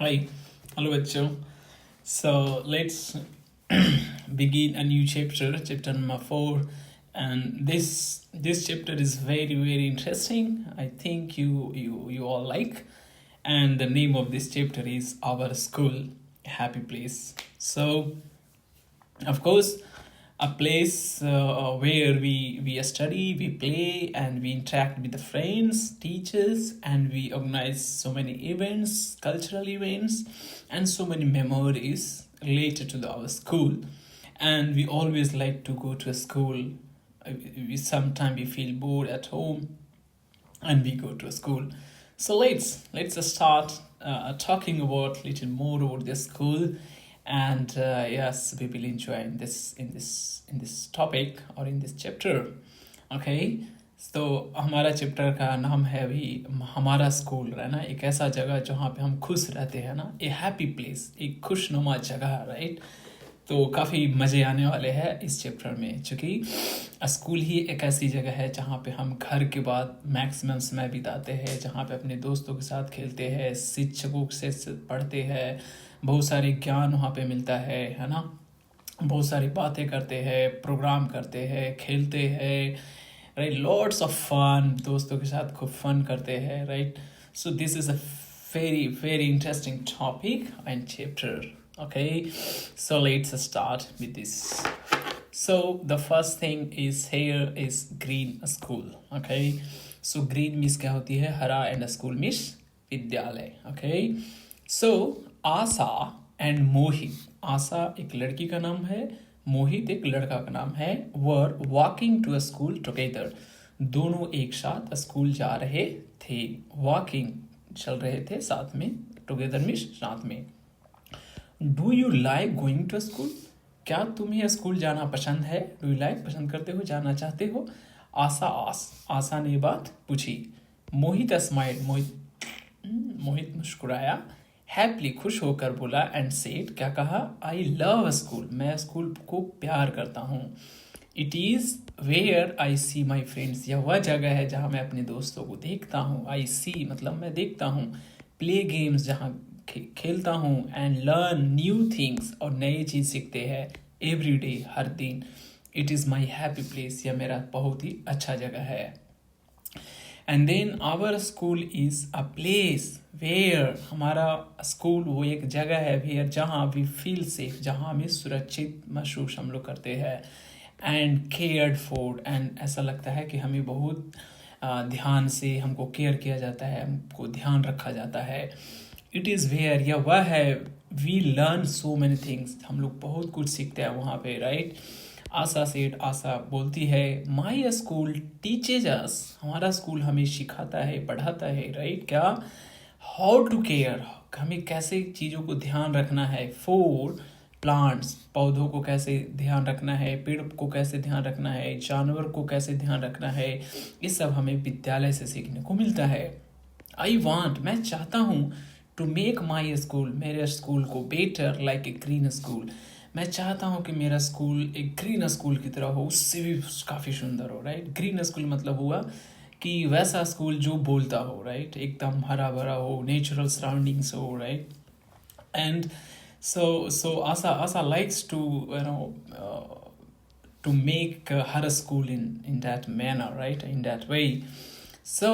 Hi, hello bachcho. So let's begin a new chapter, chapter number 4, and this chapter is very interesting. I think you all like, and the name of this chapter is Our School, Happy Place. So of course, a place where we study, we play, and we interact with the friends, teachers, and we organize so many events, cultural events, and so many memories related to our school. And we always like to go to a school. We sometimes we feel bored at home, and we go to a school. So let's start talking about little more about the school, and yes, we will enjoy in this topic or in this chapter. Okay, तो हमारा chapter का नाम है अभी हमारा school, है ना। एक ऐसा जगह जहाँ पे हम खुश रहते हैं ना, ए हैप्पी प्लेस, एक खुशनुमा जगह, राइट। तो काफ़ी मज़े आने वाले हैं इस चैप्टर में, क्योंकि स्कूल ही एक ऐसी जगह है जहाँ पे हम घर के बाद मैक्सिमम समय बिताते हैं, जहाँ पे अपने दोस्तों के साथ खेलते हैं, शिक्षकों से पढ़ते हैं, बहुत सारे ज्ञान वहाँ पे मिलता है ना। बहुत सारी बातें करते हैं, प्रोग्राम करते हैं, खेलते हैं, राइट। लॉट्स ऑफ फन, दोस्तों के साथ खूब फन करते हैं, right. So this is a very interesting topic and chapter. Okay, so let's start with this. So the first thing is here is green school. Okay, so green means क्या होती है, हरा, and school means विद्यालय. Okay, so Asha and मोहित, आशा एक लड़की का नाम है, मोहित एक लड़का का नाम है, were walking to a school together, दोनों एक साथ स्कूल जा रहे थे, वॉकिंग चल रहे थे साथ में, टुगेदर मीन्स साथ में। Do you like going to school, क्या तुम्हें स्कूल जाना पसंद है, डू यू लाइक पसंद करते हो, जाना चाहते हो। आशा ने बात पूछी। मोहित स्माइल, मोहित मुस्कुराया, हैप्पली खुश होकर बोला, एंड सेड क्या कहा, आई लव स्कूल, मैं स्कूल को प्यार करता हूँ। It is where I see my friends, यह वह जगह है जहाँ मैं अपने दोस्तों को देखता हूँ। आई सी मतलब मैं देखता हूँ, प्ले गेम्स जहाँ खेलता हूँ, एंड लर्न न्यू थिंग्स और नई चीज़ सीखते हैं, एवरी डे हर दिन। It is my happy place, यह मेरा बहुत ही अच्छा जगह है। And then our school is a place where, हमारा स्कूल वो एक जगह है वेयर जहाँ वी फील सेफ, जहाँ हमें सुरक्षित महसूस हम लोग करते हैं, एंड केयर्ड फॉर, एंड ऐसा लगता है कि हमें बहुत ध्यान से हमको केयर किया जाता है, हमको ध्यान रखा जाता है। इट इज़ वेयर, या वह है, we learn so many things, हम लोग बहुत कुछ सीखते हैं वहाँ पे, राइट। आशा सेठ, आशा बोलती है, माई स्कूल टीचेज अस, हमारा स्कूल हमें सिखाता है, पढ़ाता है, राइट। क्या, हाउ टू केयर, हमें कैसे चीज़ों को ध्यान रखना है, फॉर प्लांट्स, पौधों को कैसे ध्यान रखना है, पेड़ को कैसे ध्यान रखना है, जानवर को कैसे ध्यान रखना है, ये सब हमें विद्यालय से सीखने को मिलता है। आई वॉन्ट, मैं चाहता हूँ, टू मेक माई स्कूल, मेरे स्कूल को better like a green school, मैं चाहता हूँ कि मेरा स्कूल एक ग्रीन स्कूल की तरह हो, उससे भी काफ़ी सुंदर हो, राइट। ग्रीन स्कूल मतलब हुआ कि वैसा स्कूल जो बोलता हो, राइट, एकदम हरा भरा हो, नेचुरल सराउंडिंग्स हो, right. And so Asa likes to to make her school in that manner, right, in that way. So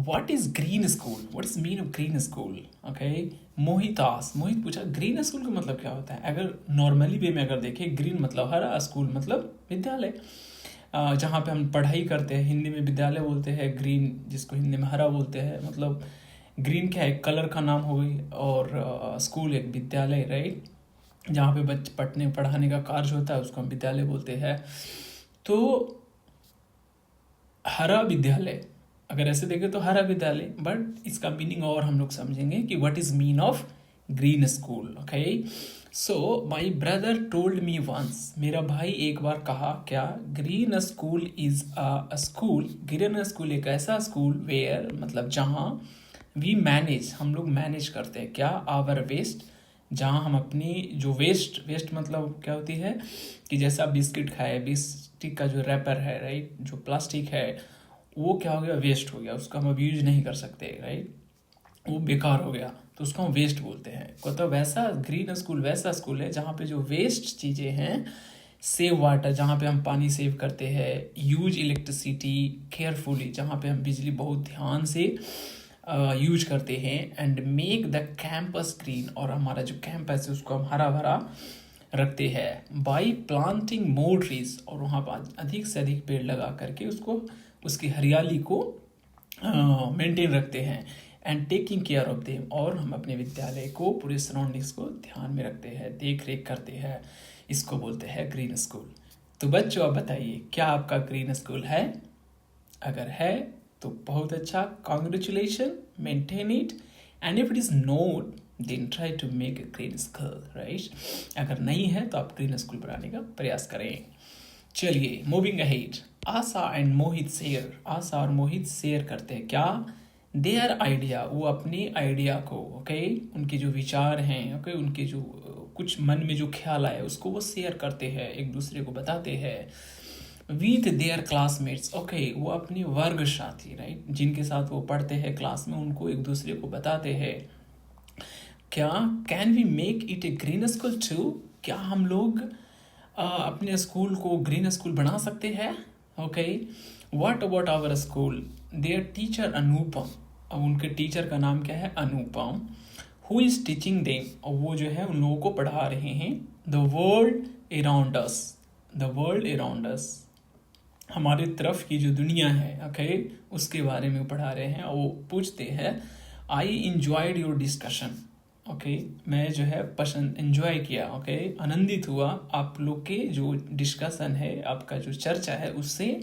what is green school, what is mean of green school? Okay, मोहित पूछा green school का मतलब क्या होता है। अगर normally वे में अगर देखें, ग्रीन मतलब हरा, स्कूल मतलब विद्यालय, जहाँ पे हम पढ़ाई करते हैं, हिंदी में विद्यालय बोलते हैं, ग्रीन जिसको हिंदी में हरा बोलते हैं, मतलब ग्रीन क्या है, कलर का नाम हो गई, और स्कूल एक विद्यालय, राइट, जहाँ पे बच्चे पढ़ाने का कार्य होता है, उसको हम विद्यालय बोलते हैं। तो हरा विद्यालय, अगर ऐसे देखें तो हरा विद्यालय, बट इसका मीनिंग और हम लोग समझेंगे कि what is mean of green school. Okay, so my brother told me once, मेरा भाई एक बार कहा, क्या, green school is a school, green school एक ऐसा स्कूल वेयर मतलब जहाँ वी मैनेज, हम लोग मैनेज करते हैं, क्या, आवर वेस्ट, जहाँ हम अपनी जो वेस्ट मतलब क्या होती है कि जैसा बिस्किट खाए, बिस्किट का जो रैपर है, राइट, जो प्लास्टिक है, वो क्या हो गया, वेस्ट हो गया, उसका हम अब यूज नहीं कर सकते, राइट। वो बेकार हो गया तो उसको हम वेस्ट बोलते हैं। को तो वैसा ग्रीन स्कूल वैसा स्कूल है जहाँ पे जो वेस्ट चीज़ें हैं, सेव वाटर जहाँ पे हम पानी सेव करते हैं, यूज इलेक्ट्रिसिटी केयरफुली जहाँ पे हम बिजली बहुत ध्यान से यूज करते हैं, and make the campus green, और हमारा जो कैंपस है उसको हम हरा भरा रखते हैं बाई प्लांटिंग मोर ट्रीज, और वहाँ पर अधिक से अधिक पेड़ लगा करके उसको उसकी हरियाली को मेंटेन रखते हैं, and taking care of them, और हम अपने विद्यालय को पूरे सराउंडिंग्स को ध्यान में रखते हैं, देख रेख करते हैं, इसको बोलते हैं ग्रीन स्कूल। तो बच्चों आप बताइए क्या आपका ग्रीन स्कूल है? अगर है तो बहुत अच्छा, congratulation, maintain it, and if it is not then try to make a green school, right. अगर नहीं है तो आप ग्रीन स्कूल बनाने का प्रयास करें। चलिए moving ahead, Asha and Mohit share, Asha और मोहित शेयर करते हैं क्या? देयर आइडिया, वो अपने आइडिया को, ओके, उनके जो विचार हैं, ओके, उनके जो कुछ मन में जो ख्याल आए उसको वो शेयर करते हैं, एक दूसरे को बताते हैं। विथ देयर क्लासमेट्स, ओके, वो अपने वर्ग साथी, राइट, जिनके साथ वो पढ़ते हैं क्लास में, उनको एक दूसरे को बताते हैं। क्या can we make it a green school too, क्या हम लोग अपने स्कूल को ग्रीन स्कूल बना सकते हैं? Okay, what about our school, their teacher Anupam, अब उनके टीचर का नाम क्या है? Anupam. Who is teaching them, और वो जो है उन लोगों को पढ़ा रहे हैं। The world around us, the world around us, हमारे तरफ की जो दुनिया है, ओके, उसके बारे में पढ़ा रहे हैं। वो पूछते हैं आई इंजॉयड योर डिस्कशन, ओके, मैं जो है पसंद एंजॉय किया, ओके, आनंदित हुआ आप लोग के जो डिस्कशन है, आपका जो चर्चा है उससे।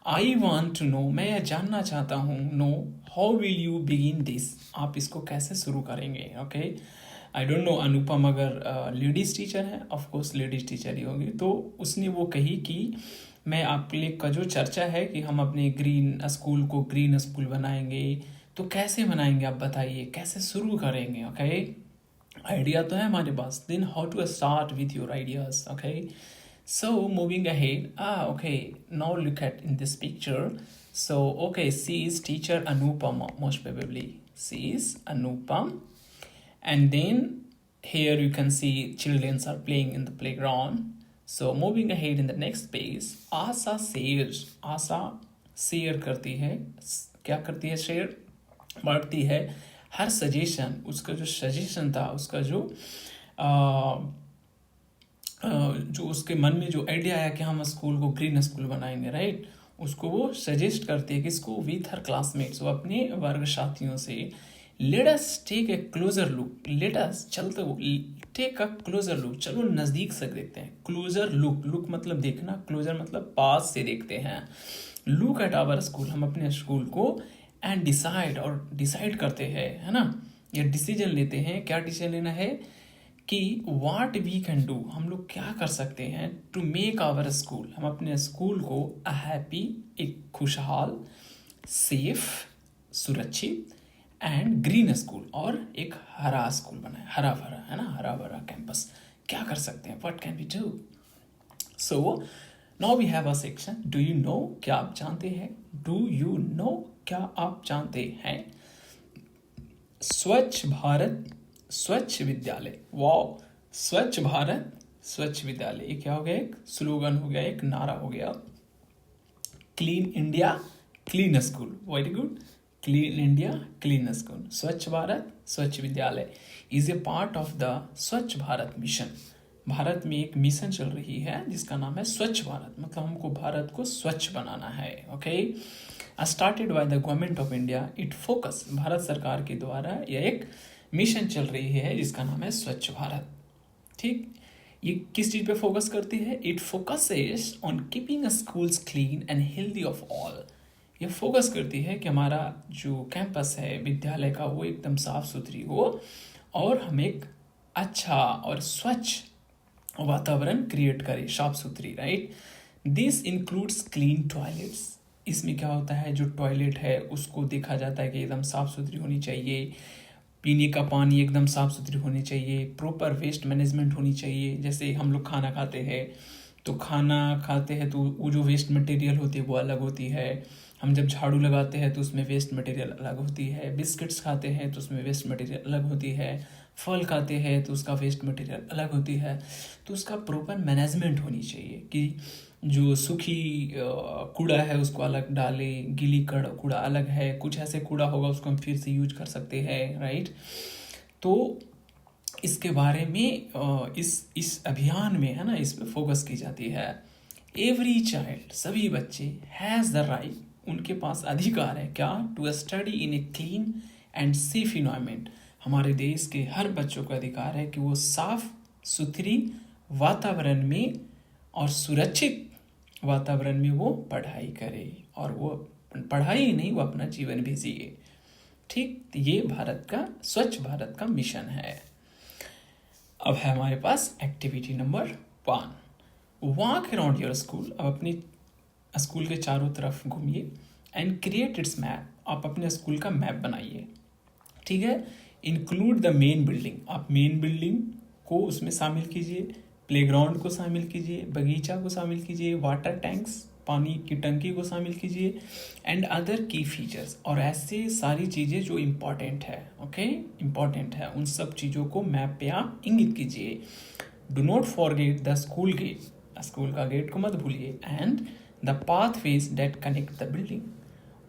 आई वॉन्ट टू नो, मैं यह जानना चाहता हूँ, know how will you begin this, आप इसको कैसे शुरू करेंगे, ओके। आई डोंट नो अनुपम अगर लेडीज़ टीचर है, ऑफकोर्स लेडीज़ टीचर ही होगी, तो उसने वो कही कि मैं आप लोग का जो चर्चा है कि हम अपने ग्रीन स्कूल को ग्रीन स्कूल बनाएंगे, तो कैसे बनाएंगे आप बताइए, कैसे शुरू करेंगे, ओके। आइडिया तो है हमारे पास, then how to start with your ideas, okay. So moving ahead, okay, now look at in this picture. So okay, she is teacher Anupam, most probably she is Anupam, and then here you can see children are playing in the playground. So moving ahead in the next page, Asa shares, Asa share करती है, क्या करती है? Share बांटती है हर suggestion, उसका जो suggestion था, उसका जो उसके मन में जो आइडिया आया कि हम स्कूल को ग्रीन स्कूल बनाएंगे, राइट, उसको वो सजेस्ट करती है किसको? विथ हर क्लासमेट्स, वो अपने वर्ग साथियों से। Let us take a closer look, let us, चलते वो, टेक अ क्लोजर लुक, चलो नज़दीक से देखते हैं। क्लोजर लुक, लुक मतलब देखना, क्लोजर मतलब पास से देखते हैं। लुक एट आवर स्कूल, हम अपने स्कूल को, एंड डिसाइड, और डिसाइड करते हैं, है ना, या डिसीजन लेते हैं। क्या डिसीजन लेना है? कि वाट वी कैन डू, हम लोग क्या कर सकते हैं, टू मेक आवर स्कूल, हम अपने स्कूल को अ हैप्पी, एक खुशहाल, सेफ, सुरक्षित, एंड ग्रीन स्कूल, और एक हरा स्कूल बनाए, हरा भरा, है ना, हरा भरा कैंपस। क्या कर सकते हैं? What can we do? So now we have a section, do you know, क्या आप जानते हैं? डू यू नो, क्या आप जानते हैं? स्वच्छ भारत स्वच्छ विद्यालय, वाओ, स्वच्छ भारत स्वच्छ विद्यालय, ये क्या हो गया? एक स्लोगन हो गया, एक नारा हो गया। Clean India clean school, very good, clean India clean school, स्वच्छ भारत स्वच्छ विद्यालय is a part of the स्वच्छ भारत मिशन। भारत में एक मिशन चल रही है जिसका नाम है स्वच्छ भारत, मतलब हमको भारत को स्वच्छ बनाना है, okay. Started by the government of India, it focus, Bharat सरकार के द्वारा यह एक मिशन चल रही है जिसका नाम है स्वच्छ भारत, ठीक। ये किस चीज़ पे फोकस करती है? It focuses on keeping schools clean and healthy of all, ये फोकस करती है कि हमारा जो कैंपस है, विद्यालय का, वो एकदम साफ सुथरी हो, और हम एक अच्छा और स्वच्छ वातावरण क्रिएट करें, साफ सुथरी, right. This includes clean toilets, इसमें क्या होता है, जो टॉयलेट है उसको देखा जाता है कि एकदम साफ सुथरी होनी चाहिए, पीने का पानी एकदम साफ सुथरी होनी चाहिए, प्रॉपर वेस्ट मैनेजमेंट होनी चाहिए। जैसे हम लोग खाना खाते हैं तो वो जो वेस्ट मटेरियल होती है वो अलग होती है, हम जब झाड़ू लगाते हैं तो उसमें वेस्ट मटेरियल अलग होती है, बिस्किट्स खाते हैं तो उसमें वेस्ट मटेरियल अलग होती है, फल खाते हैं तो उसका वेस्ट मटेरियल अलग होती है। तो उसका प्रॉपर मैनेजमेंट होनी चाहिए कि जो सूखी कूड़ा है उसको अलग डालें, गीली कूड़ा अलग है, कुछ ऐसे कूड़ा होगा उसको हम फिर से यूज कर सकते हैं, राइट। तो इसके बारे में इस अभियान में है ना, इस पे फोकस की जाती है। एवरी चाइल्ड, सभी बच्चे, हैज़ द राइट, उनके पास अधिकार है क्या, to study in a clean and safe environment. हमारे देश के हर बच्चों का अधिकार है कि वो साफ सुथरी वातावरण में और सुरक्षित वातावरण में वो पढ़ाई करे, और वो पढ़ाई ही नहीं, वो अपना जीवन भी जिए। ठीक, ये भारत का स्वच्छ भारत का मिशन है। अब है हमारे पास activity number 1, walk around your school. अब अपनी स्कूल के चारों तरफ घूमिए एंड क्रिएट इट्स मैप। आप अपने स्कूल का मैप बनाइए, ठीक है। इंक्लूड द मेन बिल्डिंग, आप मेन बिल्डिंग को उसमें शामिल कीजिए, प्लेग्राउंड को शामिल कीजिए, बगीचा को शामिल कीजिए, वाटर टैंक्स, पानी की टंकी को शामिल कीजिए, एंड अदर की फीचर्स। और ऐसे सारी चीज़ें जो इम्पॉर्टेंट है, ओके, इम्पॉर्टेंट है, उन सब चीज़ों को मैप पे आप इंगित कीजिए। Do not forget the school gate, school का गेट को मत भूलिए, and the pathways that connect the building,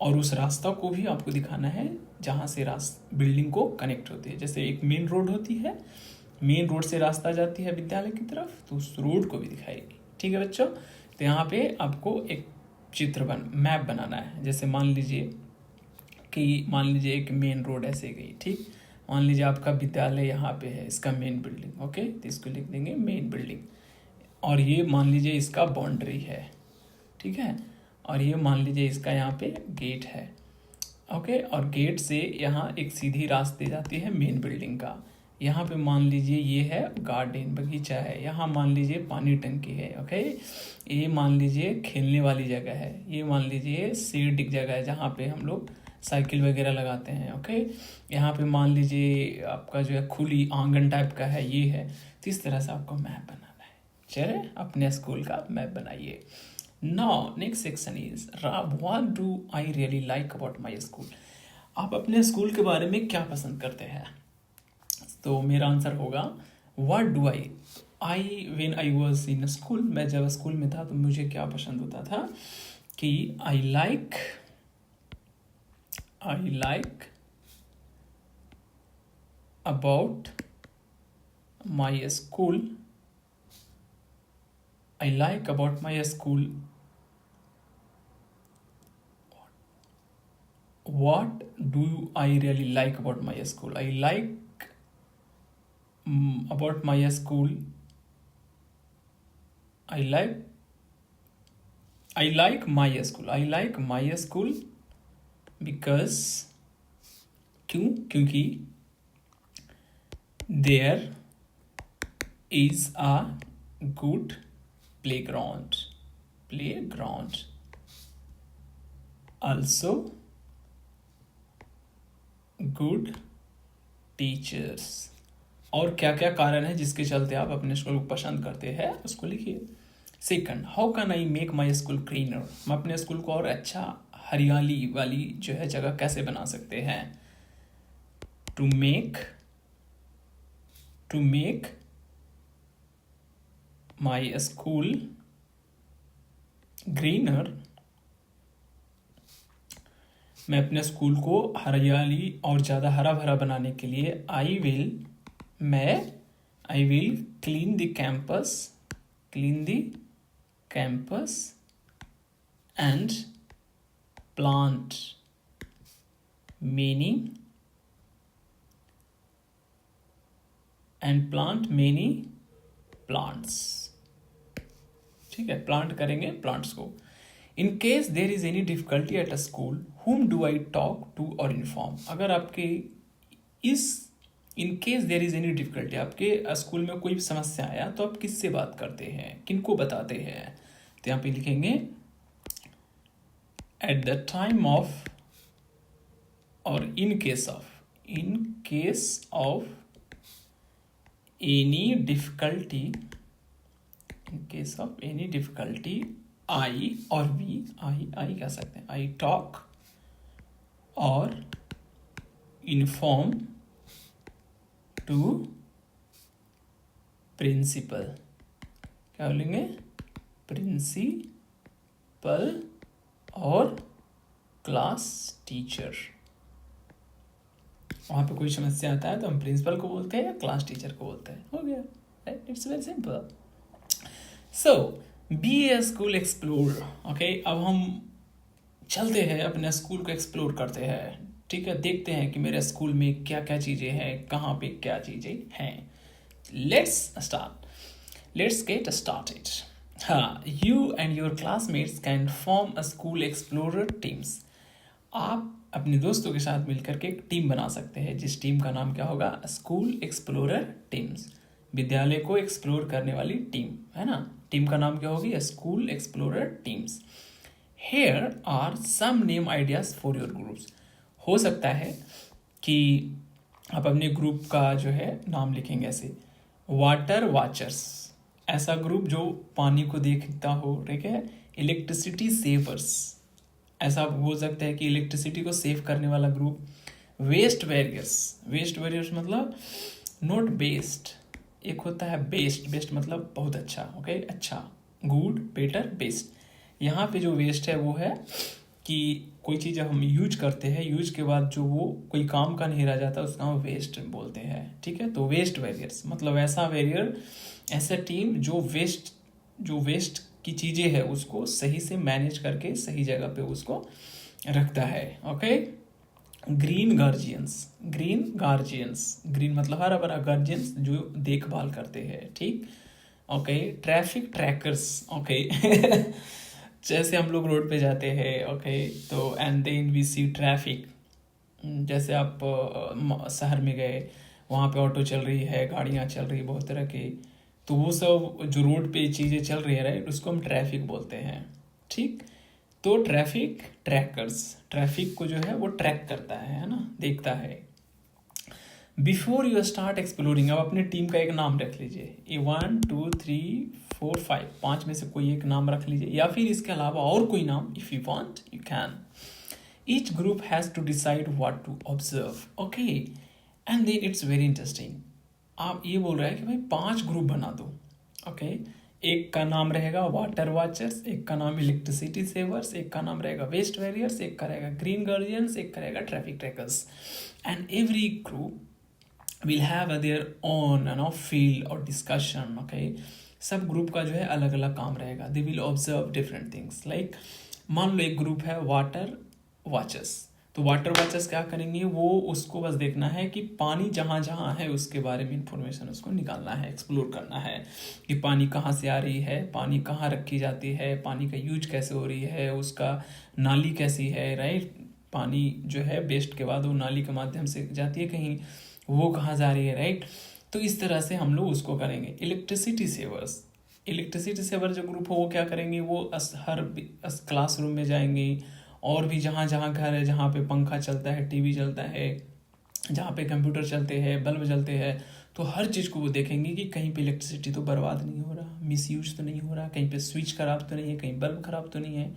और उस रास्ता को भी आपको दिखाना है जहाँ से बिल्डिंग को कनेक्ट होती है। जैसे एक मेन रोड होती है, मेन रोड से रास्ता जाती है विद्यालय की तरफ, तो उस रोड को भी दिखाएगी, ठीक है बच्चों। तो यहाँ पे आपको एक मैप बनाना है। जैसे मान लीजिए एक मेन रोड ऐसे गई, ठीक, मान लीजिए आपका विद्यालय यहाँ पे है, इसका मेन बिल्डिंग, ओके, तो इसको लिख देंगे मेन बिल्डिंग। और ये मान लीजिए इसका बाउंड्री है, ठीक है, और ये मान लीजिए इसका यहाँ पे गेट है, ओके, और गेट से यहाँ एक सीधी रास्ते जाती है मेन बिल्डिंग का। यहाँ पे मान लीजिए ये है गार्डन, बगीचा है, यहाँ मान लीजिए पानी टंकी है, ओके, ये मान लीजिए खेलने वाली जगह है, ये मान लीजिए सीटिंग जगह है जहाँ पे हम लोग साइकिल वगैरह लगाते हैं, ओके, यहाँ पे मान लीजिए आपका जो है खुली आंगन टाइप का है, ये है। तो इस तरह से आपको मैप बनाना है। चले, अपने स्कूल का मैप बनाइए। Now next section is what do I really like about my school. आप अपने स्कूल के बारे में क्या पसंद करते हैं? तो मेरा आंसर होगा what do I when I was in school. मैं जब स्कूल में था तो मुझे क्या पसंद होता था कि I like about my school, I like about my school. What do I really like about my school? I like about my school. I like my school. I like my school because क्योंकि there is a good playground, also good teachers. और क्या क्या कारण है जिसके चलते आप अपने स्कूल को पसंद करते हैं उसको लिखिए। Second, how can I make my school cleaner. हम अपने स्कूल को और अच्छा हरियाली वाली जो है जगह कैसे बना सकते हैं। To make my school greener, मैं अपने स्कूल को हरियाली और ज़्यादा हरा भरा बनाने के लिए I will clean the campus and plant many plants. ठीक है, प्लांट करेंगे प्लांट्स को। In case there is any difficulty at a school, whom do I talk to or inform। अगर आपके in case there is any difficulty, आपके school में कोई समस्या आया तो आप किससे बात करते हैं, किनको बताते हैं। तो यहाँ पे लिखेंगे एट द टाइम ऑफ और in case of any difficulty, in case of any difficulty I और वी, आई कह सकते हैं, आई टॉक और इन्फॉर्म टू प्रिंसिपल। क्या बोलेंगे? प्रिंसिपल और क्लास टीचर। वहाँ पे कोई समस्या आता है तो हम प्रिंसिपल को बोलते हैं या क्लास टीचर को बोलते हैं। हो गया, right? It's very simple. So be a school explore. Okay, अब हम चलते हैं अपने स्कूल को एक्सप्लोर करते हैं। ठीक है, देखते हैं कि मेरे स्कूल में क्या क्या चीज़ें हैं, कहाँ पे क्या चीज़ें हैं। Let's get started. हाँ, you and your classmates can form a school explorer teams. आप अपने दोस्तों के साथ मिलकर के एक टीम बना सकते हैं, जिस टीम का नाम क्या होगा? School explorer teams. विद्यालय को एक्सप्लोर करने वाली टीम, है ना? टीम का नाम क्या होगी? School explorer teams. Here are some name ideas for your groups. हो सकता है कि आप अपने ग्रुप का जो है नाम लिखेंगे ऐसे, वाटर वॉचर्स, ऐसा ग्रुप जो पानी को देखता हो। ठीक है, इलेक्ट्रिसिटी सेवर्स, ऐसा बोल सकते हैं कि इलेक्ट्रिसिटी को सेव करने वाला group. Waste warriors, waste warriors मतलब नॉट बेस्ट, एक होता है बेस्ट, बेस्ट मतलब बहुत अच्छा। ओके, अच्छा, गुड, बेटर, बेस्ट। यहाँ पे जो वेस्ट है वो है कि कोई चीज़ हम यूज करते हैं, यूज के बाद जो वो कोई काम का नहीं रह जाता, उसका हम वेस्ट बोलते हैं। ठीक है, तो वेस्ट वैरियर्स मतलब ऐसा वैरियर, ऐसा टीम जो वेस्ट की चीज़ें है उसको सही से मैनेज करके सही जगह पे उसको रखता है। Okay, green guardians, green guardians, green मतलब हरा भरा, गार्जियंस जो देखभाल करते हैं। ठीक, ओके, ट्रैफिक ट्रैकर्स। ओके जैसे हम लोग रोड पे जाते हैं, ओके, तो and then we see traffic. जैसे आप शहर में गए, वहाँ पे ऑटो चल रही है, गाड़ियाँ चल रही है बहुत तरह की, तो वो सब जो रोड पे चीज़ें चल रही है, राइट, उसको हम ट्रैफिक बोलते हैं। ठीक, तो ट्रैफिक ट्रैकर्स, ट्रैफिक को जो है वो ट्रैक करता है ना, देखता है। बिफोर यू स्टार्ट एक्सप्लोरिंग, अब अपने टीम का एक नाम रख लीजिए, ये 1 2 3 4 5, 5 में से कोई एक नाम रख लीजिए, या फिर इसके अलावा और कोई नाम, if you want you can. Each group has to decide what to observe. Okay, and then it's very interesting. आप ये बोल रहे हैं कि भाई 5 ग्रुप बना दो। ओके, एक का नाम रहेगा वाटर वॉचर्स, एक का नाम इलेक्ट्रिसिटी सेवर्स, एक का नाम रहेगा वेस्ट वैरियर्स, एक का रहेगा ग्रीन गार्जियंस, एक का रहेगा traffic trackers. And every group will have their own field और डिस्कशन। ओके, सब ग्रुप का जो है अलग अलग काम रहेगा। They will observe different things. Like मान लो एक ग्रुप है वाटर वॉचर्स, तो वाटर वॉचर्स क्या करेंगे, वो उसको बस देखना है कि पानी जहाँ जहाँ है उसके बारे में इंफॉर्मेशन उसको निकालना है, एक्सप्लोर करना है कि पानी कहाँ से आ रही है, पानी कहाँ रखी जाती है, पानी का यूज कैसे हो रही है, उसका नाली कैसी है, राइट, पानी जो है वेस्ट के बाद वो नाली के माध्यम से जाती है कहीं, वो कहाँ जा रही है, राइट। तो इस तरह से हम लोग उसको करेंगे। इलेक्ट्रिसिटी सेवर्स, इलेक्ट्रिसिटी सेवर जो ग्रुप हो वो क्या करेंगे, वो हर क्लासरूम में जाएंगे, और भी जहाँ जहाँ घर है, जहाँ पे पंखा चलता है, टीवी चलता है, जहाँ पे कंप्यूटर चलते हैं, बल्ब जलते हैं, तो हर चीज़ को वो देखेंगे कि कहीं पे इलेक्ट्रिसिटी तो बर्बाद नहीं हो रहा, मिस यूज तो नहीं हो रहा, कहीं पे स्विच खराब तो नहीं है, कहीं बल्ब खराब तो नहीं है।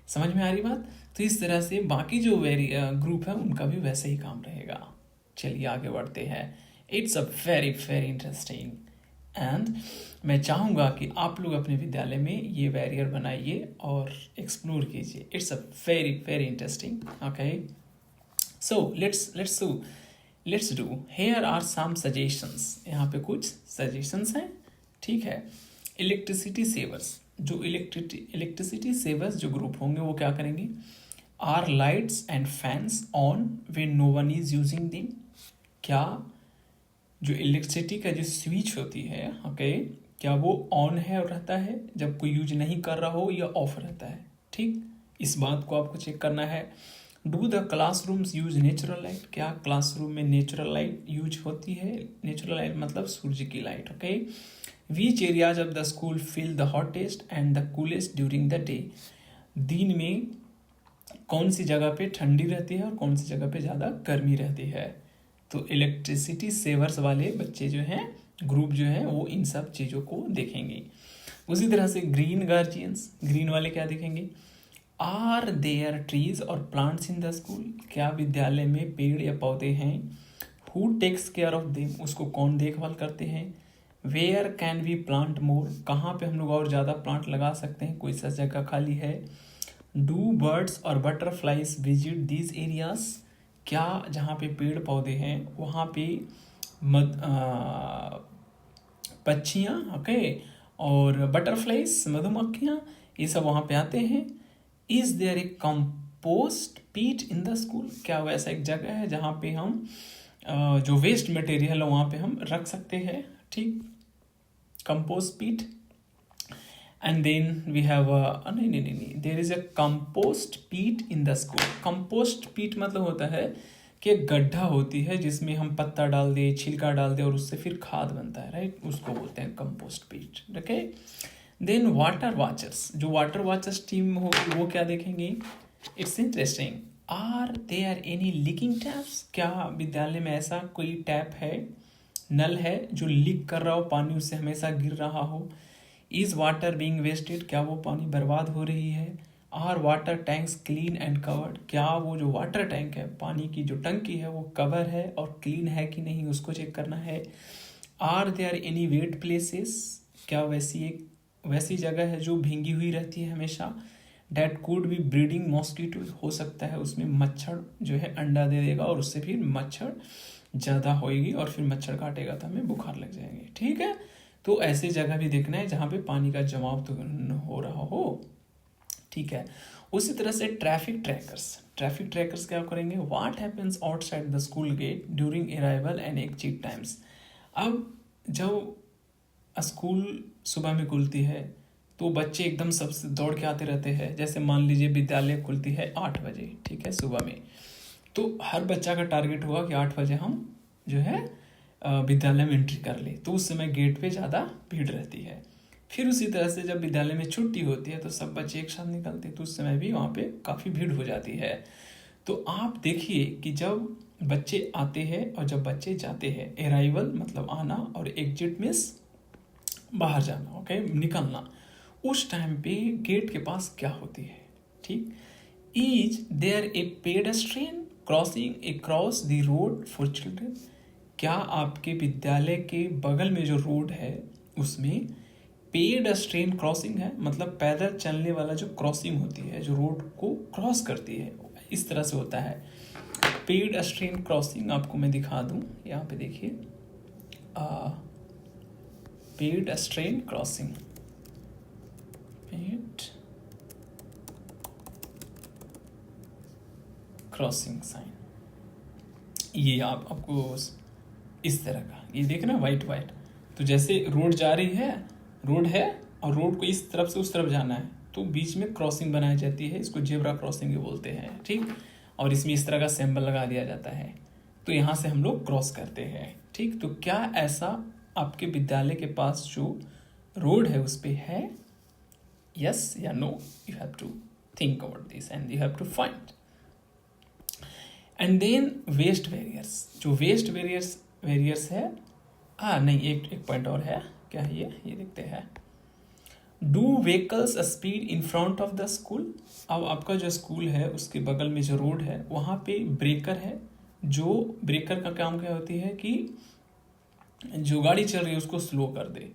समझ में आ रही बात? तो इस तरह से बाकी जो ग्रुप है उनका भी वैसे ही काम रहेगा। चलिए आगे बढ़ते हैं। It's a very very interesting, and मैं चाहूँगा कि आप लोग अपने विद्यालय में ये बैरियर बनाइए और एक्सप्लोर कीजिए। It's a very very interesting. Okay, so let's do, here are some suggestions. यहाँ पे कुछ सजेशंस हैं, ठीक है। इलेक्ट्रिसिटी सेवर्स, जो इलेक्ट्रिसिटी सेवर्स जो ग्रुप होंगे वो क्या करेंगे, are lights and fans on when no one is using them. क्या जो इलेक्ट्रिसिटी का जो स्विच होती है, ओके, क्या वो ऑन है और रहता है जब कोई यूज नहीं कर रहा हो, या ऑफ रहता है। ठीक, इस बात को आपको चेक करना है। Do the classrooms use natural light, क्या क्लासरूम में नेचुरल लाइट यूज होती है। नेचुरल लाइट मतलब सूर्य की light. Okay, which areas of the school feel the hottest and the coolest during the day. दिन में कौन सी जगह पे ठंडी रहती है और कौन सी जगह पे ज़्यादा गर्मी रहती है। तो इलेक्ट्रिसिटी सेवर्स वाले बच्चे जो हैं, ग्रुप जो है, वो इन सब चीज़ों को देखेंगे। उसी तरह से ग्रीन गार्जियंस, ग्रीन वाले क्या देखेंगे, आर देयर ट्रीज और प्लांट्स इन द स्कूल, क्या विद्यालय में पेड़ या पौधे हैं, who takes care of them, उसको कौन देखभाल करते हैं, where can we plant more, कहाँ पे हम लोग और ज़्यादा प्लांट लगा सकते हैं, कोई सा जगह खाली है, डू बर्ड्स और बटरफ्लाइज विजिट दीज एरियाज, क्या जहाँ पे पेड़ पौधे हैं वहाँ पे पक्षियाँ, ओके, और बटरफ्लाइज मधुमक्खियाँ, ये सब वहाँ पे आते हैं। इज देयर ए कंपोस्ट पीट इन द स्कूल, क्या वैसा एक जगह है जहाँ पे हम जो वेस्ट मटेरियल है वहाँ पे हम रख सकते हैं, ठीक, कंपोस्ट पीट। एंड देन वी हैव नहीं, देयर इज अ कंपोस्ट पीट इन द स्कूल। कंपोस्ट पीट मतलब होता है कि एक गड्ढा होती है जिसमें हम पत्ता डाल दे, छिलका डाल दे और उससे फिर खाद बनता है, राइट, उसको बोलते हैं compost pit, okay. Then water watchers, जो वाटर वॉचर्स टीम होगी वो क्या देखेंगे, it's interesting, are there any leaking taps, क्या विद्यालय में ऐसा कोई टैप है, नल है जो लीक कर रहा हो, पानी उससे हमेशा गिर रहा हो, इज वाटर बीइंग वेस्टेड, क्या वो पानी बर्बाद हो रही है, are water tanks clean and covered, क्या वो जो वाटर टैंक है, पानी की जो टंकी है वो कवर है और क्लीन है कि नहीं उसको चेक करना है, are there any wet places, क्या वैसी जगह है जो भींगी हुई रहती है हमेशा, that could be breeding mosquito, हो सकता है उसमें मच्छर जो है अंडा दे देगा और उससे फिर मच्छर ज़्यादा होएगी और फिर मच्छर काटेगा तो हमें बुखार लग जाएंगे, ठीक है। तो ऐसी जगह भी देखना है जहाँ पे पानी का जमाव तो हो रहा हो, ठीक है। उसी तरह से ट्रैफिक ट्रैकर्स क्या करेंगे, what happens outside the school gate during arrival and exit times. अब जब स्कूल सुबह में खुलती है तो बच्चे एकदम सबसे दौड़ के आते रहते हैं, जैसे मान लीजिए विद्यालय खुलती है 8 बजे, ठीक है, सुबह में, तो हर बच्चा का टारगेट हुआ कि 8 बजे हम जो है विद्यालय में एंट्री कर ले, तो उस समय गेट पे ज़्यादा भीड़ रहती है। फिर उसी तरह से जब विद्यालय में छुट्टी होती है तो सब बच्चे एक साथ निकलते हैं, तो उस समय भी वहाँ पे काफ़ी भीड़ हो जाती है। तो आप देखिए कि जब बच्चे आते हैं और जब बच्चे जाते हैं, अराइवल मतलब आना और एग्जिट मीन्स बाहर जाना, ओके, निकलना, उस टाइम पे गेट के पास क्या होती है, ठीक, is there a pedestrian crossing across the road for children, क्या आपके विद्यालय के बगल में जो रोड है उसमें पेडेस्ट्रियन क्रॉसिंग है, मतलब पैदल चलने वाला जो क्रॉसिंग होती है जो रोड को क्रॉस करती है, इस तरह से होता है पेडेस्ट्रियन क्रॉसिंग। आपको मैं दिखा दूं, यहाँ पे देखिए, पेडेस्ट्रियन क्रॉसिंग, क्रॉसिंग साइन, ये आपको इस तरह का ये देखना वाइट, तो जैसे रोड जा रही है, रोड है और रोड को इस तरफ से उस तरफ जाना है तो बीच में क्रॉसिंग बनाई जाती है, इसको जेब्रा क्रॉसिंग भी बोलते हैं, ठीक, और इसमें इस तरह का सिंबल लगा दिया जाता है, तो यहाँ से हम लोग क्रॉस करते हैं, ठीक। तो क्या ऐसा आपके विद्यालय के पास जो रोड है उस पर है, यस या no, you have to think about this and you have to find. And then waste barriers, जो वेस्ट बैरियर्स है, नहीं, एक पॉइंट और है, क्या है ये देखते हैं, do vehicles speed in front of the school. अब आपका जो स्कूल है उसके बगल में जो रोड है वहाँ पे ब्रेकर है, जो ब्रेकर का काम क्या होती है कि जो गाड़ी चल रही है उसको स्लो कर दे,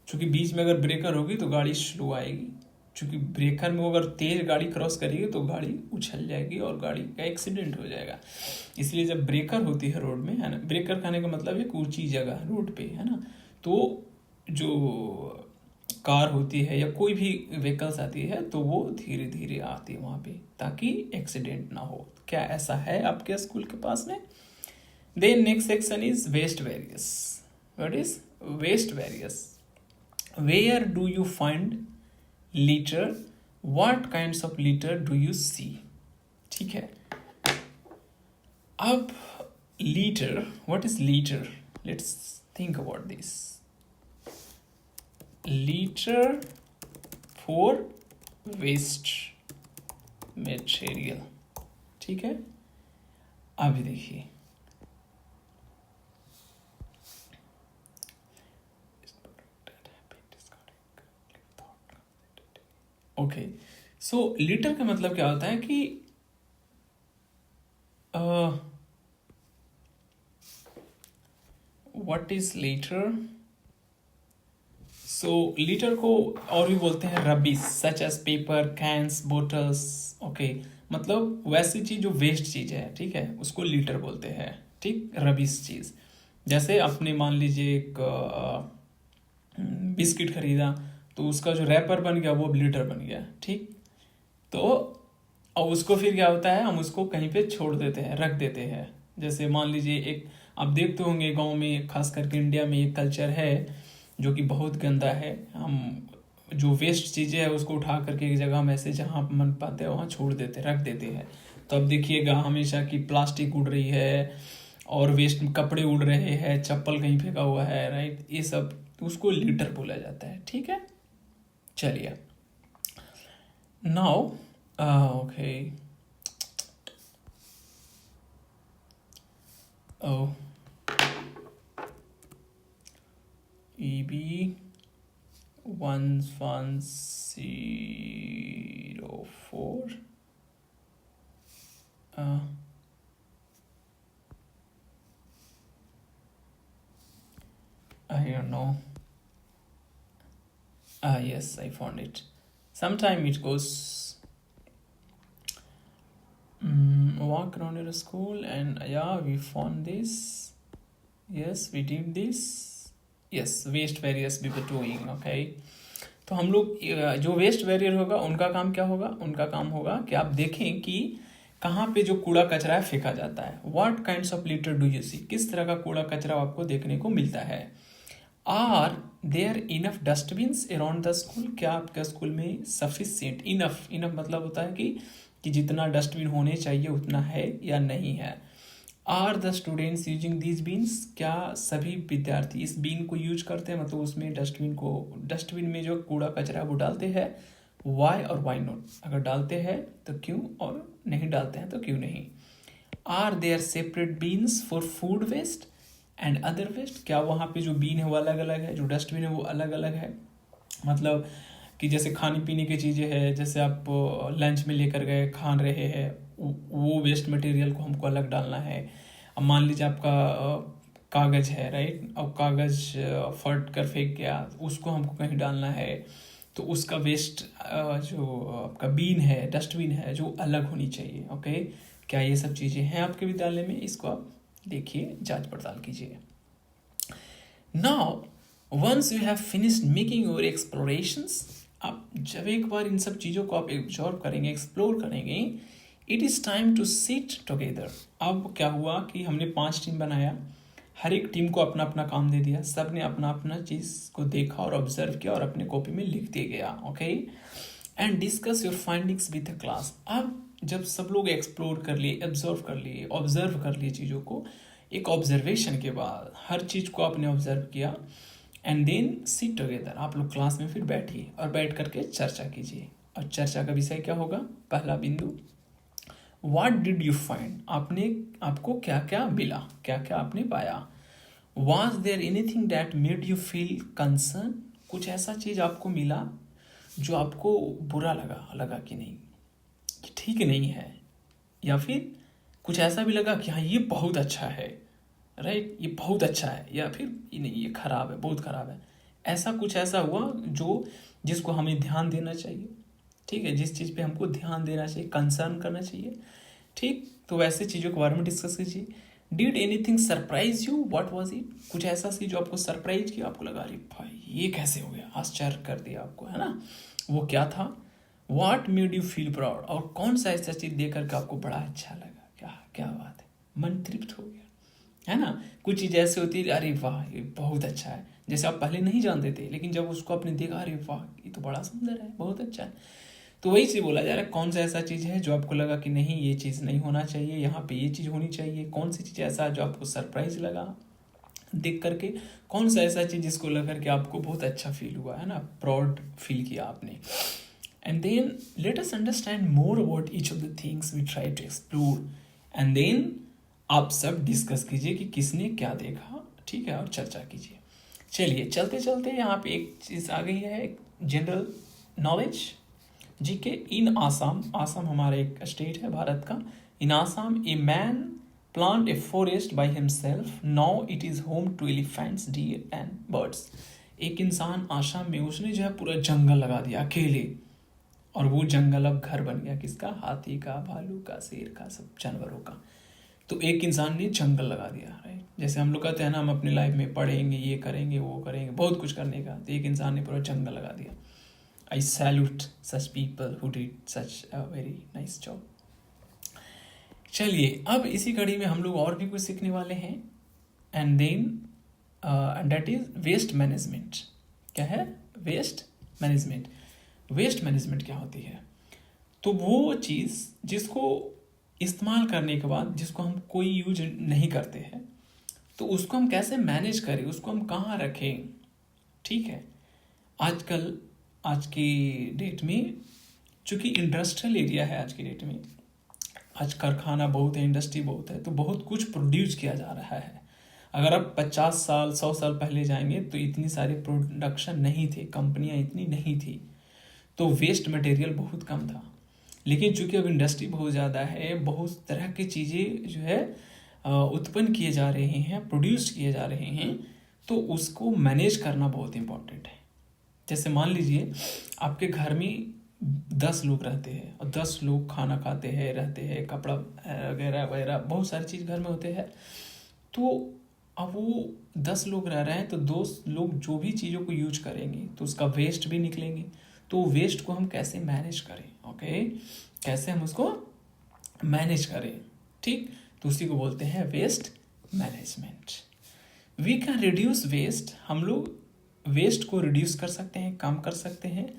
क्योंकि बीच में अगर ब्रेकर होगी तो गाड़ी स्लो आएगी, क्योंकि ब्रेकर में अगर तेज गाड़ी क्रॉस करेगी तो गाड़ी उछल जाएगी और गाड़ी का एक्सीडेंट हो जाएगा। इसलिए जब ब्रेकर होती है रोड में, है ना, ब्रेकर कहने का मतलब एक ऊंची जगह रोड पे, है ना, तो जो कार होती है या कोई भी व्हीकल्स आती है तो वो धीरे धीरे आती है वहाँ पे ताकि एक्सीडेंट ना हो। क्या ऐसा है आपके स्कूल के पास में? Then next section is waste barriers. What is waste barriers? Where do you find litter, what kinds of litter do you see? ठीक है, अब litter, what is litter? Let's think about this. Litter for waste material, ठीक है। अभी देखिए, okay, सो litre का मतलब क्या होता है कि what is litter? So litter को और भी बोलते हैं rubbish, such as paper, cans, bottles. Okay, मतलब वैसी चीज जो वेस्ट चीज है, ठीक है, उसको लीटर बोलते हैं। ठीक, रबिश चीज। जैसे आपने मान लीजिए एक बिस्किट खरीदा, तो उसका जो रैपर बन गया वो अब लीटर बन गया। ठीक, तो अब उसको फिर क्या होता है, हम उसको कहीं पे छोड़ देते हैं, रख देते हैं। जैसे मान लीजिए एक, आप देखते होंगे गांव में, खास करके इंडिया में एक कल्चर है जो कि बहुत गंदा है। हम जो वेस्ट चीज़ें है उसको उठा करके एक जगह में से जहाँ मन पाते हैं वहाँ छोड़ देते, रख देते हैं। तो अब देखिएगा हमेशा कि प्लास्टिक उड़ रही है और वेस्ट कपड़े उड़ रहे हैं, चप्पल कहीं फेंका हुआ है, राइट, ये सब उसको लिटर बोला जाता है। ठीक है, चलिए now okay, oh, EB 1104, I don't know. Yes, I found it. Sometime it goes walk around your school, and yeah, we found this. Yes, we did this. Yes, waste barriers we were doing. Okay. तो हम लोग जो waste barrier होगा उनका काम क्या होगा? उनका काम होगा कि आप देखें कि कहाँ पे जो कूड़ा कचरा है फेंका जाता है। What kinds of litter do you see? किस तरह का कूड़ा कचरा आपको देखने को मिलता है। Are there enough dustbins around the school? क्या आपके स्कूल में सफिशिएंट, इनफ, इनफ मतलब होता है कि जितना डस्टबिन होने चाहिए उतना है या नहीं है। Are the students using these bins? क्या सभी विद्यार्थी इस बीन को यूज करते हैं, मतलब उसमें डस्टबिन में जो कूड़ा कचरा वो डालते हैं? वाई और वाई नॉट? अगर डालते हैं तो क्यों, और नहीं डालते हैं तो क्यों नहीं? Are there separate bins for food waste and other waste? क्या वहाँ पे जो बीन है वो अलग अलग है, जो डस्टबिन है वो अलग अलग है? मतलब कि जैसे खाने पीने की चीज़ें हैं, जैसे आप लंच में लेकर गए, खान रहे हैं, वो वेस्ट मटेरियल को हमको अलग डालना है। अब मान लीजिए आपका कागज़ है, राइट, अब कागज़ फट कर फेंक गया, उसको हमको कहीं डालना है, तो उसका वेस्ट जो आपका बीन है, डस्टबिन है, जो अलग होनी चाहिए। ओके, क्या ये सब चीज़ें हैं आपके विद्यालय में? इसको आप देखिए, जांच पड़ताल कीजिए। Now once you have finished making your explorations, आप जब एक बार इन सब चीज़ों को आप ऑब्जर्व करेंगे, एक्सप्लोर करेंगे, it is time to sit together. अब क्या हुआ कि हमने 5 टीम बनाया, हर एक टीम को अपना अपना काम दे दिया, सब ने अपना अपना चीज़ को देखा और ऑब्जर्व किया और अपने कॉपी में लिख दिया गया। Okay, and discuss your findings with the class. अब जब सब लोग एक्सप्लोर कर लिए, ऑब्जर्व कर लिए चीज़ों को, एक ऑब्जर्वेशन के बाद हर चीज़ को आपने ऑब्जर्व किया, एंड देन सिट टुगेदर, आप लोग क्लास में फिर बैठिए और बैठ करके चर्चा कीजिए। और चर्चा का विषय क्या होगा? पहला बिंदु, व्हाट डिड यू फाइंड? आपको क्या क्या मिला, क्या क्या आपने पाया? Was there anything that made you feel concern? कुछ ऐसा चीज़ आपको मिला जो आपको बुरा लगा कि नहीं, कि ठीक नहीं है, या फिर कुछ ऐसा भी लगा कि हाँ ये बहुत अच्छा है, राइट, ये बहुत अच्छा है, या फिर ये नहीं, ये खराब है, बहुत खराब है। ऐसा कुछ ऐसा हुआ जिसको हमें ध्यान देना चाहिए, ठीक है, जिस चीज़ पे हमको ध्यान देना चाहिए, कंसर्न करना चाहिए। ठीक, तो वैसे चीज़ों के बारे में डिस्कस कीजिए। Did anything surprise you? What was it? कुछ ऐसा सी जो आपको सरप्राइज किया, आपको लगा अरे भाई ये कैसे हो गया, आश्चर्य कर दिया आपको, है ना, वो क्या था? What made you feel proud? और कौन सा ऐसा चीज़ देख करके आपको बड़ा अच्छा लगा, क्या बात है, मन तृप्त हो गया, है ना। कुछ चीज़ ऐसे होती है, अरे वाह ये बहुत अच्छा है, जैसे आप पहले नहीं जानते थे, लेकिन जब उसको आपने देखा, अरे वाह ये तो बड़ा सुंदर है, बहुत अच्छा है। तो वही चीज़ बोला जा रहा है, कौन सा ऐसा चीज़ है जो आपको लगा कि नहीं ये चीज़ नहीं होना चाहिए, यहाँ पे ये चीज़ होनी चाहिए। कौन सी चीज़ ऐसा जो आपको सरप्राइज लगा देख करके? कौन सा ऐसा चीज़ जिसको लग करके आपको बहुत अच्छा फील हुआ, है ना, प्राउड फील किया आपने। And then let us understand more about each of the things we try to explore. And then आप सब डिस्कस कीजिए कि किसने क्या देखा, ठीक है, और चर्चा कीजिए। चलिए चलते चलते यहाँ पे एक चीज़ आ गई है, general knowledge. GK, in Assam, Assam हमारा एक स्टेट है भारत का, in Assam a man plant a forest by himself, now it is home to elephants, deer and birds. एक इंसान आसाम में, उसने जो है पूरा जंगल लगा दिया अकेले, और वो जंगल अब घर बन गया किसका? हाथी का, भालू का, शेर का, सब जानवरों का। तो एक इंसान ने जंगल लगा दिया, राइट। जैसे हम लोग कहते हैं ना, हम अपनी लाइफ में पढ़ेंगे, ये करेंगे, वो करेंगे, बहुत कुछ करने का, तो एक इंसान ने पूरा जंगल लगा दिया। आई salute such people who did such a very nice job. चलिए, अब इसी कड़ी में हम लोग और भी कुछ सीखने वाले हैं, and then that is waste management. क्या है? Waste management. वेस्ट मैनेजमेंट क्या होती है? तो वो चीज़ जिसको इस्तेमाल करने के बाद, जिसको हम कोई यूज नहीं करते हैं, तो उसको हम कैसे मैनेज करें, उसको हम कहाँ रखें। ठीक है, आजकल, आज की डेट में, चूँकि इंडस्ट्रियल एरिया है आज की डेट में, आज कारखाना बहुत है, इंडस्ट्री बहुत है, तो बहुत कुछ प्रोड्यूस किया जा रहा है। अगर आप 50 साल 100 साल पहले जाएंगे तो इतनी सारी प्रोडक्शन नहीं थे, कंपनियां इतनी नहीं थी, तो वेस्ट मटेरियल बहुत कम था। लेकिन चूंकि अब इंडस्ट्री बहुत ज़्यादा है, बहुत तरह की चीज़ें जो है उत्पन्न किए जा रहे हैं, प्रोड्यूस किए जा रहे हैं, तो उसको मैनेज करना बहुत इम्पोर्टेंट है। जैसे मान लीजिए आपके घर में 10 लोग रहते हैं, और 10 लोग खाना खाते हैं, रहते हैं, कपड़ा वगैरह वगैरह बहुत सारी चीज़ घर में होते हैं। तो अब वो 10 लोग रह रहे हैं, तो 2 लोग जो भी चीज़ों को यूज करेंगे तो उसका वेस्ट भी निकलेंगे। तो वेस्ट को हम कैसे मैनेज करें, ओके, कैसे हम उसको मैनेज करें, ठीक, तो उसी को बोलते हैं waste management. We can reduce waste, हम लोग वेस्ट को रिड्यूस कर सकते हैं, कम कर सकते हैं,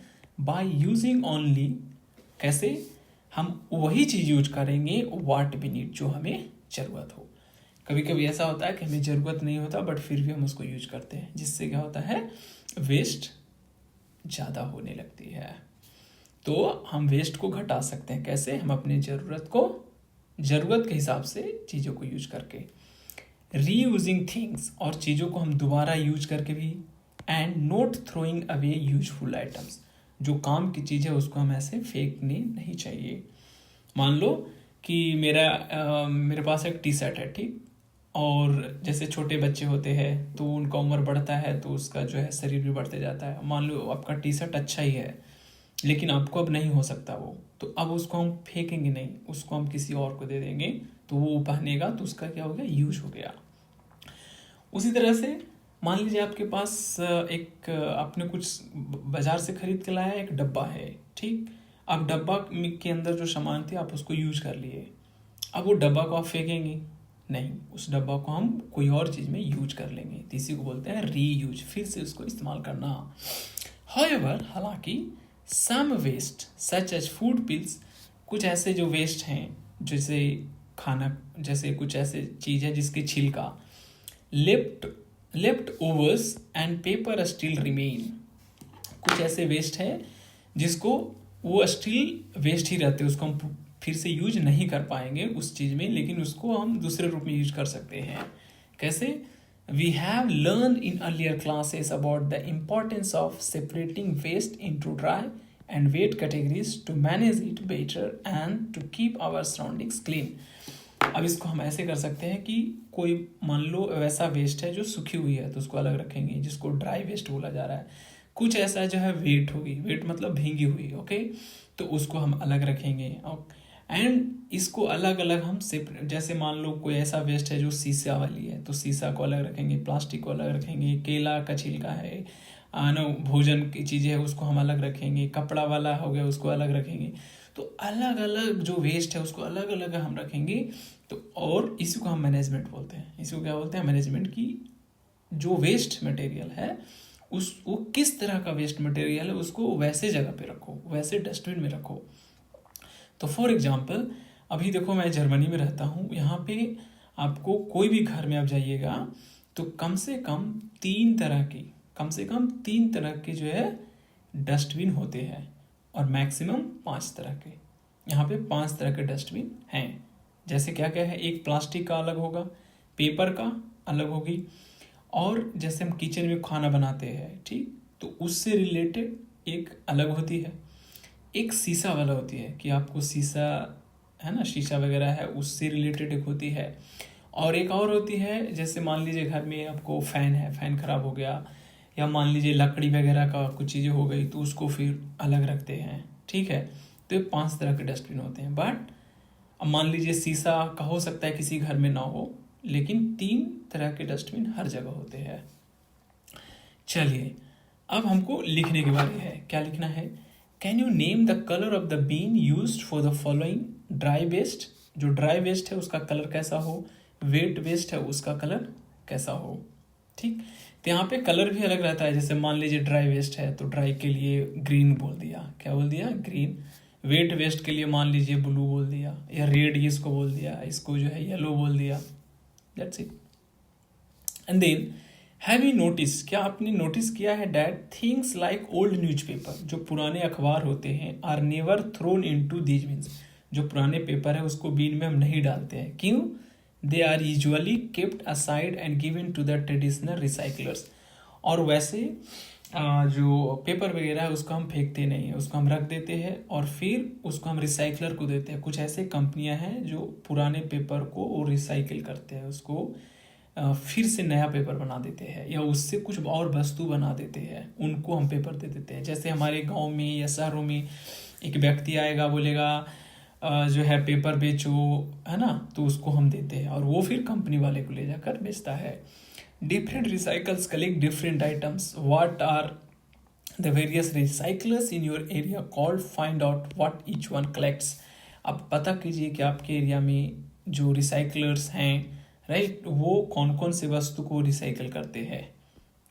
बाय यूजिंग ओनली, कैसे? हम वही चीज़ यूज करेंगे व्हाट वी नीड, जो हमें ज़रूरत हो। कभी कभी ऐसा होता है कि हमें ज़रूरत नहीं होता, बट फिर भी हम उसको यूज करते हैं, जिससे क्या होता है? वेस्ट ज़्यादा होने लगती है। तो हम वेस्ट को घटा सकते हैं, कैसे? हम अपनी ज़रूरत के हिसाब से चीज़ों को यूज करके, रीयूजिंग थिंग्स, और चीज़ों को हम दोबारा यूज करके भी, and not throwing away useful items, जो काम की चीज़ है उसको हम ऐसे फेंकने नहीं चाहिए। मान लो कि मेरे पास एक टी शर्ट है, ठीक, और जैसे छोटे बच्चे होते हैं तो उनका उम्र बढ़ता है, तो उसका जो है शरीर भी बढ़ते जाता है। मान लो आपका टी शर्ट अच्छा ही है, लेकिन आपको अब नहीं हो सकता वो, तो अब उसको हम फेंकेंगे नहीं, उसको हम किसी और को दे देंगे, तो वो पहनेगा, तो उसका क्या हो गया? यूज हो गया। उसी तरह से मान लीजिए आपके पास एक आपने कुछ बाजार से खरीद के लाया, एक डब्बा है, ठीक, अब डब्बा के अंदर जो सामान थे आप उसको यूज कर लिए, अब वो डब्बा को आप फेंकेंगे नहीं, उस डब्बा को हम कोई और चीज़ में यूज कर लेंगे, तो इसी को बोलते हैं रीयूज, फिर से उसको इस्तेमाल करना। हाउएवर, हालांकि some waste such as food peels, कुछ ऐसे जो वेस्ट हैं, जैसे खाना, जैसे कुछ ऐसे चीज़ है जिसके छिलका, left overs and paper still remain, कुछ ऐसे वेस्ट है जिसको वो स्टिल वेस्ट ही रहते हैं, उसको हम फिर से यूज नहीं कर पाएंगे उस चीज़ में, लेकिन उसको हम दूसरे रूप में यूज कर सकते हैं। कैसे? We have learn in earlier classes about the importance of separating waste into dry and wet categories to manage it better and to keep our surroundings clean. अब इसको हम ऐसे कर सकते हैं कि कोई मान लो वैसा वेस्ट है जो सूखी हुई है, तो उसको अलग रखेंगे, जिसको ड्राई वेस्ट बोला जा रहा है। कुछ ऐसा जो है वेट होगी, वेट मतलब भींगी हुई, ओके, तो उसको हम अलग रखेंगे। एंड इसको अलग अलग हम जैसे मान लो कोई ऐसा वेस्ट है जो शीशा वाली है, तो शीशा को अलग रखेंगे, प्लास्टिक को अलग रखेंगे, केला का छिलका है, भोजन की चीज़ें है उसको हम अलग रखेंगे, कपड़ा वाला हो गया उसको अलग रखेंगे। तो अलग अलग जो वेस्ट है उसको अलग अलग हम रखेंगे। तो और इसी को हम मैनेजमेंट बोलते हैं। इसी को क्या बोलते हैं? मैनेजमेंट। की जो वेस्ट मटेरियल है वो किस तरह का वेस्ट मटेरियल है उसको वैसे जगह पे रखो, वैसे डस्टबिन में रखो। तो फॉर एग्जाम्पल अभी देखो मैं जर्मनी में रहता हूँ, यहाँ पे आपको कोई भी घर में आप जाइएगा तो कम से कम तीन तरह के जो है डस्टबिन होते हैं, और मैक्सिमम 5 तरह के। यहाँ पे 5 तरह के डस्टबिन हैं। जैसे क्या क्या है? एक प्लास्टिक का अलग होगा, पेपर का अलग होगी, और जैसे हम किचन में खाना बनाते हैं, ठीक, तो उससे रिलेटेड एक अलग होती है। एक शीशा वाला होती है कि आपको शीशा है ना, शीशा वगैरह है उससे रिलेटेड एक होती है। और एक और होती है, जैसे मान लीजिए घर में आपको फ़ैन है, फ़ैन ख़राब हो गया, या मान लीजिए लकड़ी वगैरह का कुछ चीज़ें हो गई तो उसको फिर अलग रखते हैं, ठीक है। तो ये 5 तरह के डस्टबिन होते हैं। बट अब मान लीजिए शीशा का हो सकता है किसी घर में ना हो, लेकिन 3 तरह के डस्टबिन हर जगह होते हैं। चलिए अब हमको लिखने के बारे है, क्या लिखना है। Can you name the colour of the bin used for the following. Dry waste, जो ड्राई वेस्ट है उसका कलर कैसा हो, वेट वेस्ट है उसका कलर कैसा हो, ठीक। तो यहाँ पे कलर भी अलग रहता है। जैसे मान लीजिए ड्राई वेस्ट है तो ड्राई के लिए ग्रीन बोल दिया, क्या बोल दिया, ग्रीन। वेट वेस्ट के लिए मान लीजिए ब्लू बोल दिया, या रेड इसको बोल दिया, इसको जो है येलो बोल दिया। That's it. And then have you notice, क्या आपने नोटिस किया है that things like old newspaper, जो पुराने अखबार होते हैं, are never thrown into these bins, जो पुराने पेपर है उसको बीन में हम नहीं डालते हैं। क्यों, they are usually kept aside and given to the traditional recyclers. और वैसे जो पेपर वगैरह है उसको हम फेंकते नहीं है, उसको हम रख देते हैं और फिर उसको हम रिसाइकलर को देते हैं। कुछ ऐसे कंपनियां हैं जो पुराने पेपर को वो रिसाइकिल करते हैं, उसको फिर से नया पेपर बना देते हैं या उससे कुछ और वस्तु बना देते हैं, उनको हम पेपर दे देते हैं। जैसे हमारे गांव में या शहरों में एक व्यक्ति आएगा, बोलेगा जो है पेपर बेचो, है ना, तो उसको हम देते हैं और वो फिर कंपनी वाले को ले जाकर बेचता है। Different recyclers collect different items. What are the various recyclers in your area called, find out what each one collects. आप पता कीजिए कि आपके एरिया में जो रिसाइकलर्स हैं, राइट, वो कौन कौन से वस्तु को रिसाइकल करते हैं,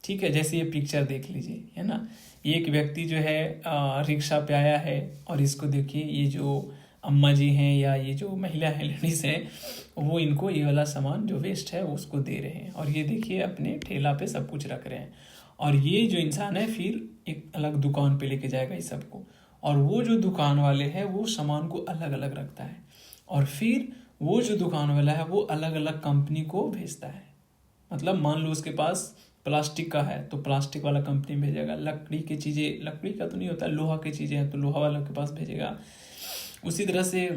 ठीक है। जैसे ये पिक्चर देख लीजिए, है ना, ये एक व्यक्ति जो है रिक्शा पे आया है और इसको देखिए, ये जो अम्मा जी हैं या ये जो महिला है, लेडीज हैं, वो इनको ये वाला सामान जो वेस्ट है उसको दे रहे हैं। और ये देखिए अपने ठेला पे सब कुछ रख रहे हैं। और ये जो इंसान है फिर एक अलग दुकान पे लेके जाएगा इस सबको, और वो जो दुकान वाले हैं वो सामान को अलग अलग रखता है, और फिर वो जो दुकान वाला है वो अलग अलग कंपनी को भेजता है। मतलब मान लो उसके पास प्लास्टिक का है तो प्लास्टिक वाला कंपनी भेजेगा, लकड़ी की चीज़ें, लकड़ी का तो नहीं होता, लोहा की चीज़ें हैं तो लोहा वाला के पास भेजेगा। उसी तरह से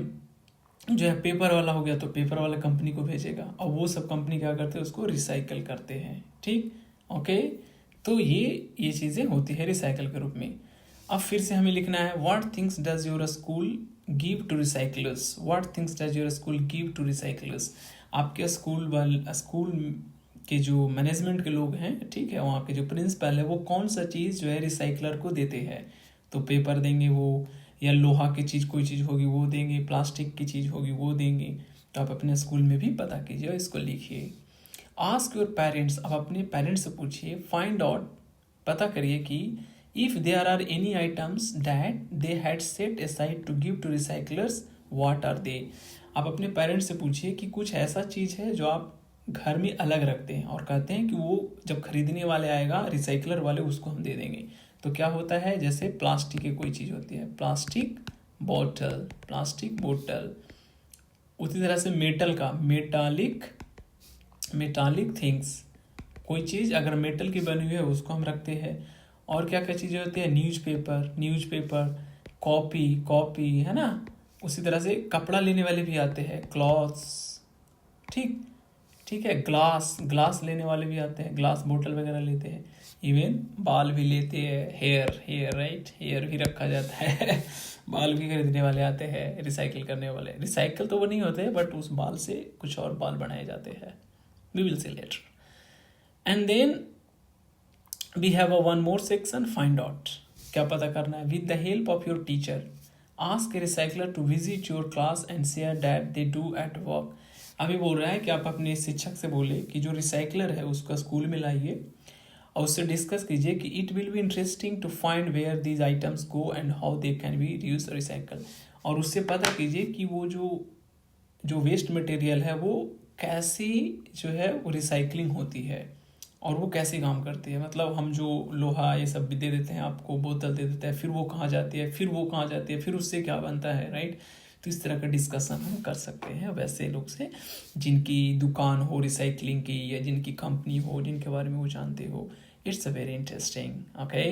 जो है पेपर वाला हो गया तो पेपर वाला कंपनी को भेजेगा, और वो सब कंपनी क्या करते हैं, उसको रिसाइकल करते हैं, ठीक, ओके। तो ये चीज़ें होती है रिसाइकल के रूप में। अब फिर से हमें लिखना है, what things does your school give to recyclers. What things does your school give to recyclers. आपके स्कूल के जो मैनेजमेंट के लोग हैं, ठीक है, वहाँ के जो प्रिंसिपल है, वो कौन सा चीज़ जो है रिसाइकलर को देते हैं। तो पेपर देंगे वो, या लोहा की चीज़ कोई चीज़ होगी वो देंगे, प्लास्टिक की चीज़ होगी वो देंगे। तो आप अपने स्कूल में भी पता कीजिए और इसको लिखिए। आस्क योर पेरेंट्स, आप अपने पेरेंट्स से पूछिए, फाइंड आउट, पता करिए कि if there are any items that they had set aside to give to recyclers, what are they. आप अपने पेरेंट्स से पूछिए कि कुछ ऐसा चीज़ है जो आप घर में अलग रखते हैं और कहते हैं कि वो जब खरीदने वाले आएगा रिसाइकलर वाले उसको हम दे देंगे। तो क्या होता है, जैसे प्लास्टिक की कोई चीज़ होती है, प्लास्टिक बोतल। उसी तरह से मेटल का, मेटालिक थिंग्स, कोई चीज़ अगर मेटल की बनी हुई है उसको हम रखते हैं। और क्या क्या चीज़ें होती है, न्यूज़पेपर, कॉपी, है ना। उसी तरह से कपड़ा लेने वाले भी आते हैं, क्लॉथ्स, ठीक है, ग्लास लेने वाले भी आते हैं, ग्लास बोतल वगैरह लेते हैं। इवन बाल भी लेते हैं, हेयर, राइट, हेयर भी रखा जाता है बाल भी खरीदने वाले आते हैं, रिसाइकिल करने वाले। रिसाइकिल तो वो नहीं होते बट उस बाल से कुछ और बाल बनाए जाते हैं, we will see later. And then we have a one more section, find out, क्या पता करना है। With the help of your teacher ask a recycler to visit your class and share that they do at work. अभी बोल रहा है कि आप अपने शिक्षक से बोले कि जो रिसाइकलर है उसका स्कूल में लाइए और उससे डिस्कस कीजिए कि it will be interesting to find where these items go and how they can be reuse recycle. और उससे पता कीजिए कि वो जो वेस्ट मटेरियल है वो कैसी जो है वो रिसाइकलिंग होती है और वो कैसे काम करती है। मतलब हम जो लोहा ये सब भी दे देते हैं आपको, बोतल दे देते हैं, फिर वो कहाँ जाती है, फिर उससे क्या बनता है, राइट। तो इस तरह का डिस्कशन हम कर सकते हैं वैसे लोग से जिनकी दुकान हो रिसाइकलिंग की या जिनकी कंपनी हो, जिनके बारे में वो जानते हो। It's a very interesting, okay.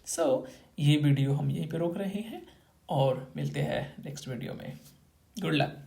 So ये वीडियो हम यहीं पे रोक रहे हैं और मिलते हैं नेक्स्ट वीडियो में। Good luck.